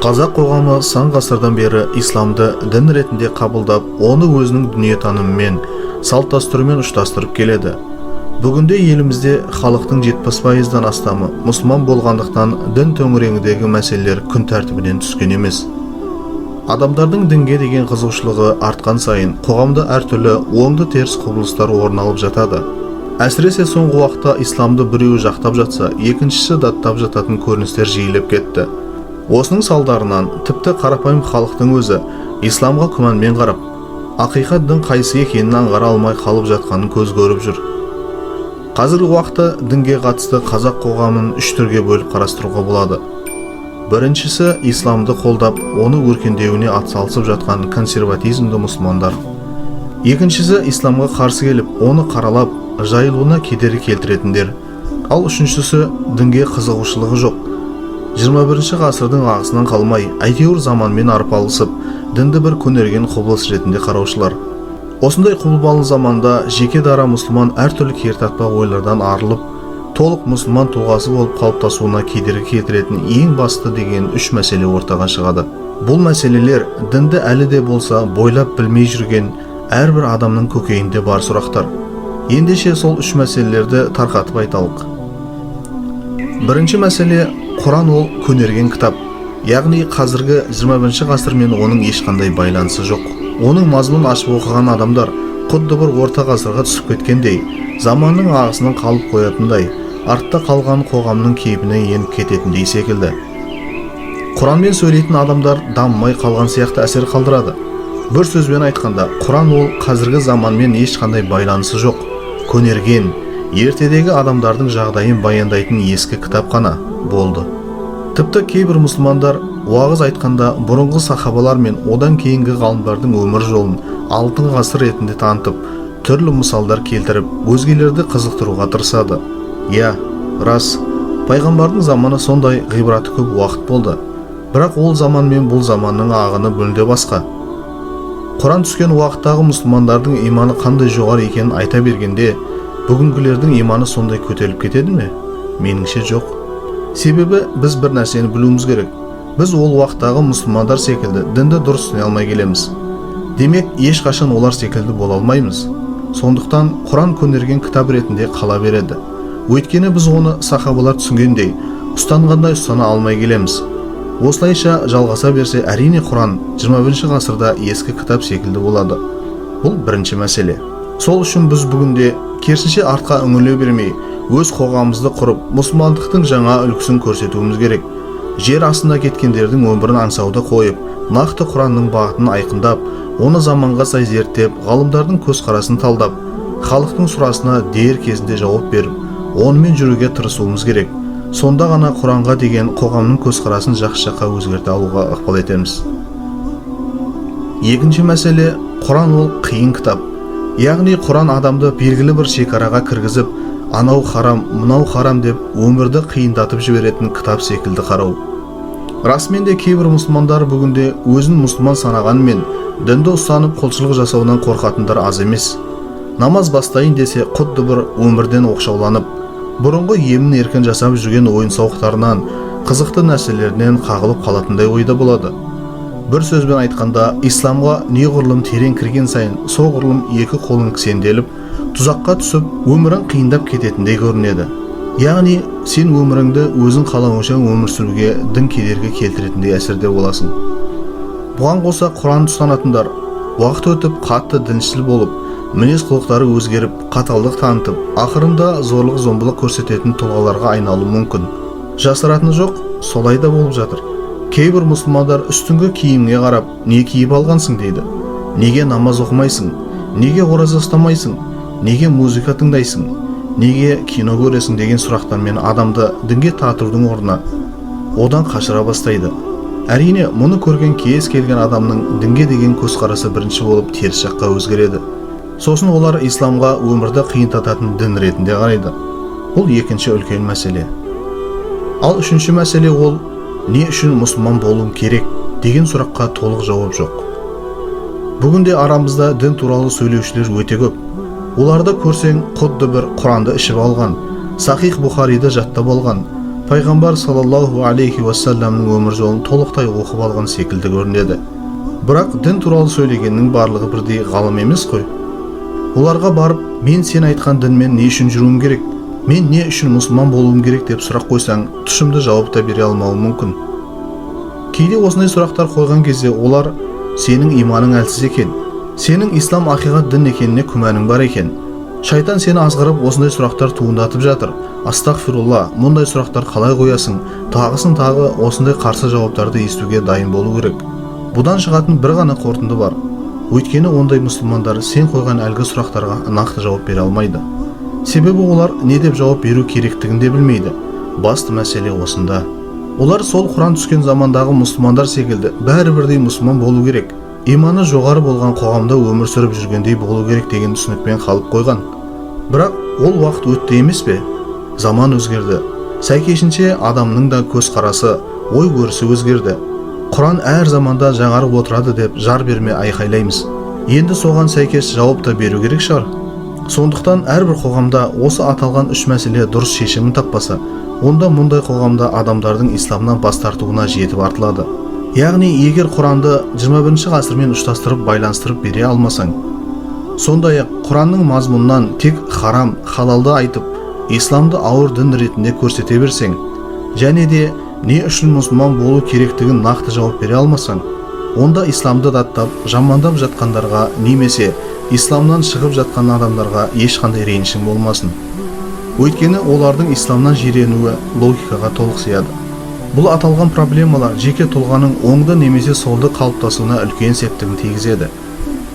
Қазақ қоғамы сан ғасырдан бері исламды дін ретінде қабылдап, оны өзінің дүниетанымымен, салт-дәстүрімен ұштастырып келеді. Бүгінде елімізде халықтың 70%-дан астамы мұсылман болғандықтан дін төңірегіндегі мәселелер күн тәртібінен түскен емес. Адамдардың дінге деген қызығушылығы артқан сайын қоғамда әртүрлі оңды теріс құбылыстар орын алып жатады. Әсіресе соңғы уақытта исламды біреуі жақтап жатса, екіншісі даттап жататын көріністер жиілеп кетті. Осының салдарынан тіпті қарапайым халықтың өзі исламға күмәнмен қарап, ақиқат дін қайсы екенін аңғара алмай қалып жатқанын көз көріп жүр. Қазіргі уақытта дінге қатысты қазақ қоғамын үш түрге бөліп қарастыруға болады. Біріншісі исламды қолдап, оны өркендеуіне атсалысып жатқан консерватизмді мұсылмандар. Екіншісі исламға қарсы келіп, оны қаралап, жайылуына кедергі келтіретіндер. Ал үшіншісі дінге қызығушылығы жоқ, 21 ғасырдың ағысынан қалмай, әйтеуір заманмен арпалысып, дінді бір көнерген құбылыс ретінде қараушылар. Осындай құбылмалы заманда жеке дара мұсылман әртүрлі кертартпа ойлардан арылып, толық мұсылман тұлғасы болып қалыптасуына кедергі келтіретін ең басты деген үш мәселе ортаға шығады. Бұл мәселелер дінді әлі де болса бойлап білмей жүрген әрбір адамның көкейінде бар сұрақтар. Ендеше сол үш мәселелерді тарқатып айталық. Бірінші мәселе, Құран ол көнерген кітап, яғни қазіргі 21 ғасыр мен оның ешқандай байланысы жоқ. Оның мазмұнын ашып оқыған адамдар құдды бір орта ғасырға түсіп кеткендей, заманның ағысынан қалып қоятындай, артта қалған қоғамның кейпіне еніп кететіндей секілді. Құранмен сөйлейтін адамдар дамымай қалған сияқты әсер қалдырады. Бір сөзбен айтқанда, Құран ол қазіргі заманмен ешқандай байланысы жоқ, көнерген, ертедегі адамдардың жағдайын баяндайтын ескі кітап қана болды. Тіпті кейбір мұсылмандар уағыз айтқанда бұрынғы сахабалар мен одан кейінгі ғалымдардың өмір жолын алтын ғасыр ретінде танытып, түрлі мысалдар келтіріп, өзгелерді қызықтыруға тырысады. Иә, рас, пайғамбардың заманы сондай ғибраты көп уақыт болды. Бірақ ол заман мен бұл заманның ағыны мүлде басқа. Құран түскен уақыттағы мұсылмандардың иманы қандай жоғары екенін айта бергенде, бүгінгілердің иманы сондай көтеріліп кетеді ме? Меніңше жоқ. Себебі біз бір нәрсені білуіміз керек. Біз ол уақыттағы мұсылмандар секілді дінді дұрыс түсіне алмай келеміз. Демек, ешқашан олар секілді бола алмаймыз. Сондықтан Құран көнерген кітап ретінде қала береді. Өйткені біз оны сахабалар түсінгендей, ұстанғандай ұстана алмай келеміз. Осылайша жалғаса берсе, әрине Құран 21 ғасырда ескі кітап секілді болады. Бұл бірінші мәселе. Сол үшін біз бүгінде керісінше артқа үңіле бермей, өз қоғамымызды құрып, мұсылмандықтың жаңа үлгісін көрсетуіміз керек. Жер астында кеткендердің өмірін аңсауды қойып, нақты Құранның бағытын айқындап, оны заманға сай зерттеп, ғалымдардың көзқарасын талдап, халықтың сұрасына дер кезінде жауап беріп, онымен жүруге тырысуымыз керек. Сонда ғана Құранға деген қоғамның көзқарасын жақсы жаққа өзгерте алуға ықпал етеміз. Екінші мәселе, Құран ол қиын кітап. Яғни Құран адамды белгілі бір шекараға кіргізіп, анау харам, мынау харам деп өмірді қиындатып жіберетін кітап секілді қарау. Расымен де кейбір мұсылмандар бүгінде өзін мұсылман санағанымен дінді ұстанып құлшылық жасаудан қорқатындар аз емес. Намаз бастайын десе құдды бір өмірден оқшауланып, бұрынғы емін еркін жасап жүрген ойын-сауықтарынан, қызықты нәрселерінен қағылып қалатындай ойда болады. Бір сөзбен айтқанда, исламға неғұрлым терең кірген сайын, соғұрлым екі қолын кісенделіп, тұзаққа түсіп, өмірін қиындап кететіндей көрінеді. Яғни, сен өміріңді өзің қалауынша өмір сүруге дін кедергі келтіретіндей әсерде боласың. Бұған қоса Құран ұстанатындар уақыт өтіп қатты діншіл болып, мінез құлықтары өзгеріп, қаталдық танытып, ақырында зорлық зомбылық көрсететін тұлғаларға айналуы мүмкін. Жасыратыны жоқ, солай да болып жатыр. Кейбір мұсылмандар үстіңгі киіміне қарап, не киіп алғансың дейді. Неге намаз оқымайсың? Неге ораза ұстамайсың? Неге музыка тыңдайсың? Неге кино көресің деген сұрақтармен адамды дінге тартудың орнына одан қашыра бастайды. Әрине, мұны көрген кез келген адамның дінге деген көзқарасы бірінші болып теріс жаққа өзгереді. Сосын олар исламға өмірді қиындататын дін ретінде қарайды. Бұл екінші үлкен мәселе. Ал үшінші мәселе ол не үшін мұсылман болуым керек деген сұраққа толық жауап жоқ. Бүгінде арамызда дін туралы сөйлеушілер өте көп. Оларды көрсең құдды бір Құранды ішіп алған, Сахих Бұхариді жаттап алған, пайғамбар саллаллаху алейхи уассаламның өмір жолын толықтай оқып алған секілді көрінеді. Бірақ дін туралы сөйлегеннің барлығы бірдей ғалым емес қой. Оларға барып, мен сен айтқан дінмен не үшін жүруім керек, мен не үшін мұсылман болуым керек деп сұрақ қойсаң, тұшымды жауап та бере алмауы мүмкін. Кейде осындай сұрақтар қойған кезде олар сенің иманың әлсіз екен, сенің ислам ақиқат дін екеніне күмәнің бар екен, шайтан сені азғырып осындай сұрақтар туындатып жатыр, астағфирулла, мұндай сұрақтар қалай қоясың, тағысын тағы осындай қарсы жауаптарды естуге дайын болу керек. Бұдан шығатын бір ғана қорытынды бар. Өйткені ондай мұсылмандар сен қойған әлгі сұрақтарға нақты жауап бере алмайды. Себебі олар не деп жауап беру керектігін де білмейді. Басты мәселе осында. Олар сол Құран түскен замандағы мұсылмандар секілді бәрі бірдей мұсылман болу керек, иманы жоғары болған қоғамда өмір сүріп жүргендей болу керек деген түсінікпен қалып қойған. Бірақ ол уақыт өтті емес пе? Заман өзгерді. Сәйкесінше адамның да көзқарасы, ой көрісі өзгерді. Құран әр заманда жаңарып отырады деп жар берме айқайлаймыз. Енді соған сәйкес жауап та беру керек шығар. Сондықтан әрбір қоғамда осы аталған үш мәселе дұрыс шешімін таппаса, онда мұндай қоғамда адамдардың исламнан бас тартуына жетіп артылады. Яғни егер Құранды 21 ғасырмен ұштастырып байланыстырып бере алмасаң, сондай-ақ Құранның мазмұнынан тек харам, халалды айтып, исламды ауыр дін ретінде көрсете берсең, және де не үшін мұсылман болу керектігін нақты жауап бере алмасаң, онда исламды даттап, жамандап жатқандарға немесе исламнан шығып жатқан адамдарға ешқандай ренішің болмасын. Өйткені олардың исламнан жиренуі логикаға толық сияды. Бұл аталған проблемалар жеке тұлғаның оңды немесе солды қалыптасуына үлкен септігін тигізеді.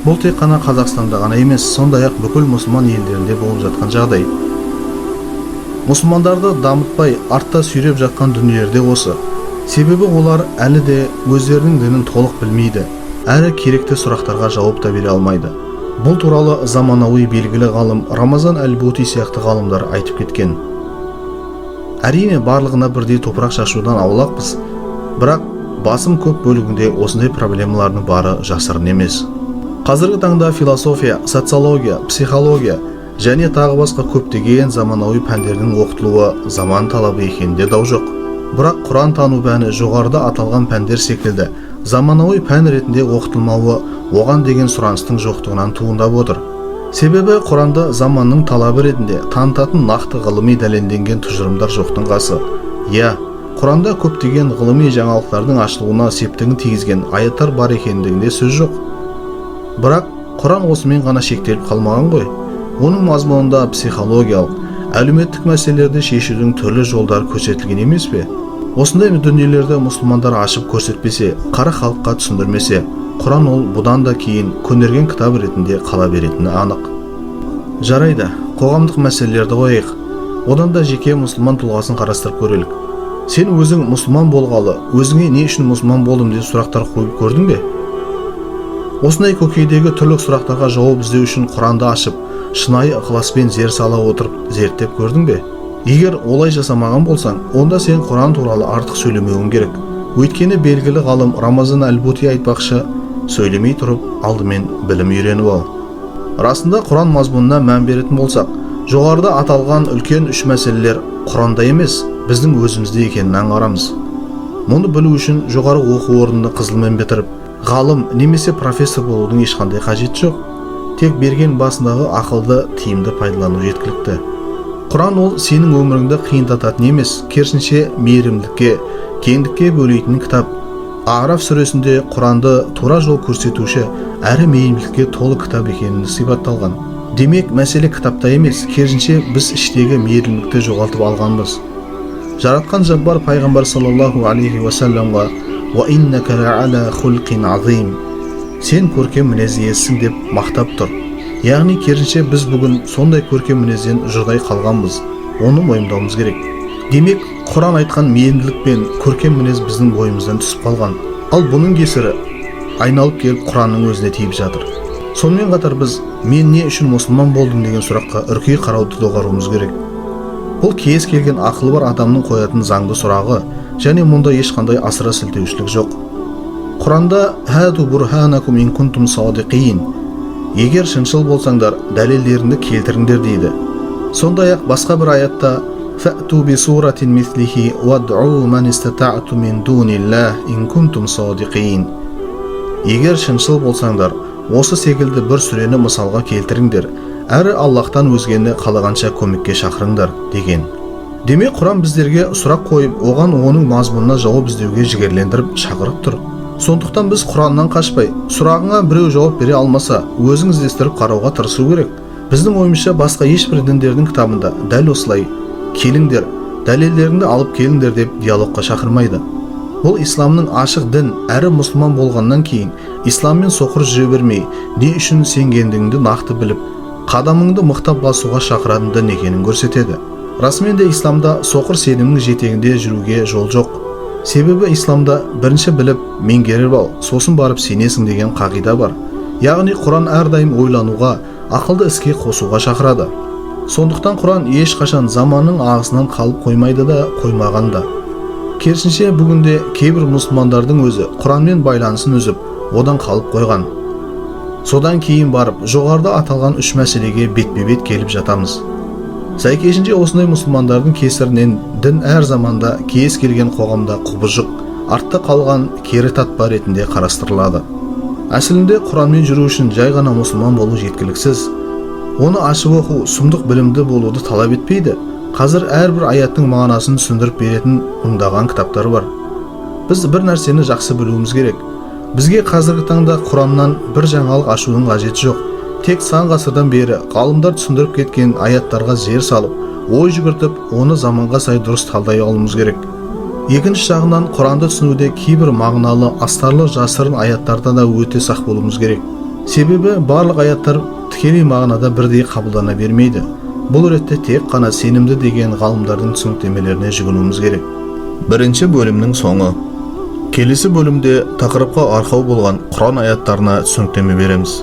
Бұл тек қана Қазақстанда ғана емес, сондай-ақ бүкіл мұсылман елдерінде болып жатқан жағдай. Мұсылмандарды дамытпай артта сүйреп жатқан дүниелерде осы. Себебі олар әлі де өздерінің дінін толық білмейді, әрі керекті сұрақтарға жауап та бере алмайды. Бұл туралы заманауи белгілі ғалым Рамазан әл-Бути сияқты ғалымдар айтып кеткен. Әрине барлығына бірдей топырақ шашудан аулақпыз, бірақ басым көп бөлігінде осындай проблемалардың бары жасырын емес. Қазіргі таңда философия, социология, психология және тағы басқа көптеген заманауи пәндердің оқытылуы заман талабы екенінде дау жоқ. Бірақ Құран тану пәні жоғарыда аталған пәндер секілді заманауи пән ретінде оқытылмауы оған деген сұраныстың жоқтығынан туындап отыр. Себебі Құранды заманның талабы ретінде танытатын нақты ғылыми дәлелденген тұжырымдар жоқтың қасы. Құранда көптеген ғылыми жаңалықтардың ашылуына септігін тигізген аяттар бар екендігінде сөз жоқ. Бірақ Құран осымен ғана шектеліп қалмаған ғой. Оның мазмұнында психологиялық, әлеуметтік мәселелерді шешудің түрлі жолдар көрсетілген емес пе? Осындай дүниелерді мұсылмандар ашып көрсетпесе, қара халыққа түсіндірмесе, Құран ол бұдан да кейін көнерген кітап ретінде қала беретіні анық. Жарайды, қоғамдық мәселелерді қойайық. Одан да жеке мұсылман тұлғасын қарастырып көрелік. Сен өзің мұсылман болғалы, өзіңе не үшін мұсылман болдым деп сұрақтар қойып көрдің бе? Осындай көкейдегі түрлі сұрақтарға жауап іздеу үшін Құранды ашып, шынайы ықыласпен зер сала отырып зерттеп көрдің бе? Егер олай жасамаған болсаң, онда сен Құран туралы артық сөйлемеуің керек. Өйткені белгілі ғалым Рамазан әл-Бути айтпақшы, сөйлемей тұрып, алдымен білім үйреніп ал. Расында Құран мазмұнына мән беретін болсақ, жоғарыда аталған үлкен үш мәселелер Құранда емес, біздің өзімізде екенін аңғарамыз. Мұны білу үшін жоғары оқу орнында қызылмен бітіріп, ғалым немесе профессор болудың ешқандай қажеті жоқ. Тек берген басындағы ақылды тиімді пайдалану жеткілікті. Құран ол сенің өміріңді қиындататын емес, керісінше мейірімділікке, кеңдікке бөлейтін кітап. Араф сүресінде Құранды тура жол көрсетуші әрі мейірімділікке толы кітап екенін сипатталған. Демек, мәселе кітапта емес, керісінше біз іштегі мейірімділікті жоғалтып алғанбыз. Жаратқан Жаббар пайғамбар саллаллаху алейхи уассаламға «Ва иннака ла'ала хулқин азим» сен көркем мінез иесісің деп мақтап тұр. Яғни керісінше біз бүгін сондай көркем мінезден жұрдай қалғанбыз. Оны мойындауымыз керек. Демек, Құран айтқан мейірімділік пен көркем мінез біздің бойымыздан түсіп қалған. Ал бұның кесірі айналып келіп Құранның өзіне тиіп жатыр. Сонымен қатар біз мен не үшін мұсылман болдым деген сұраққа үркей қарауды доғаруымыз керек. Бұл кез келген ақылы бар адамның қоятын заңды сұрағы, және мұнда ешқандай асыра сілтеушілік жоқ. Құранда «Хәту бурханакум ин кунтум садиқин» егер шыншыл болсаңдар, дәлелдеріңді келтіріңдер дейді. Сондай-ақ басқа бір аятта فَأْتُوا بِسُورَةٍ مِثْلِهِ وَادْعُوا مَنِ اسْتَطَعْتُم مِّن دُونِ اللَّهِ إِن كُنتُمْ صَادِقِينَ. Егер шыншыл болсаңдар, осы секілді бір сүрені мысалға келтіріңдер, әрі Аллахтан өзгені қалағанша көмекке шақырыңдар деген. Демек, Құран біздерге сұрақ қойып, оған оның мазмұнына жауап іздеуге жігерлендіріп шақырып тұр. Сондықтан біз Құраннан қашпай, сұрағыңа біреу жауап бере алмаса, өзің іздестіріп қарауға тырысу керек. Біздің ойымызша басқа ешбір діндердің кітабында дәл осылай келіңдер, дәлелдеріңді алып келіңдер деп диалогқа шақырмайды. Бұл исламның ашық дін, әрі мұсылман болғаннан кейін исламмен соқыр жүре бермей, не үшін сенгендігіңді нақты біліп, қадамыңды мықтап басуға шақыратын дін екенін көрсетеді. Расымен де исламда соқыр сенімнің жетегінде жүруге жол жоқ. Себебі исламда бірінші біліп, меңгеріп ал, сосын барып сенесің деген қағида бар. Яғни Құран әрдайым ойлануға, ақылды іске қосуға шақырады. Сондықтан Құран ешқашан заманның ағысынан қалып қоймайды да, қоймаған да. Керісінше бүгінде кейбір мұсылмандардың өзі Құранмен байланысын үзіп, одан қалып қойған. Содан кейін барып, жоғарыда аталған үш мәселеге бетпе-бет келіп жатамыз. Сәйкесінше осындай мұсылмандардың кесірінен дін әр заманда кез келген қоғамда құбыжық, артта қалған кері татпа ретінде қарастырылады. Әсілінде Құранмен жүру үшін жай ғана мұсылман болу жеткіліксіз. Оны ашып оқу, сұмдық білімді болуды талап етпейді. Қазір әрбір аяттың мағынасын түсіндіріп беретін мыңдаған кітаптар бар. Біз бір нәрсені жақсы білуіміз керек. Бізге қазіргі таңда Құраннан бір жаңалық ашудың қажеті жоқ. Тек сан ғасырдан бері ғалымдар түсіндіріп кеткен аяттарға зер салып, ой жүгіртіп, оны заманға сай дұрыс талдай алуымыз керек. Екінші жағынан Құранды түсінуде кейбір мағыналы, астарлы, жасырын аяттарда да өте сақ болуымыз керек. Себебі барлық аяттар тікелей мағынада бірдей қабылдана бермейді. Бұл ретте тек қана сенімді деген ғалымдардың түсініктемелеріне жүгінуіміз керек. Бірінші бөлімнің соңы. Келесі бөлімде тақырыпқа арқау болған Құран аяттарына түсініктеме береміз.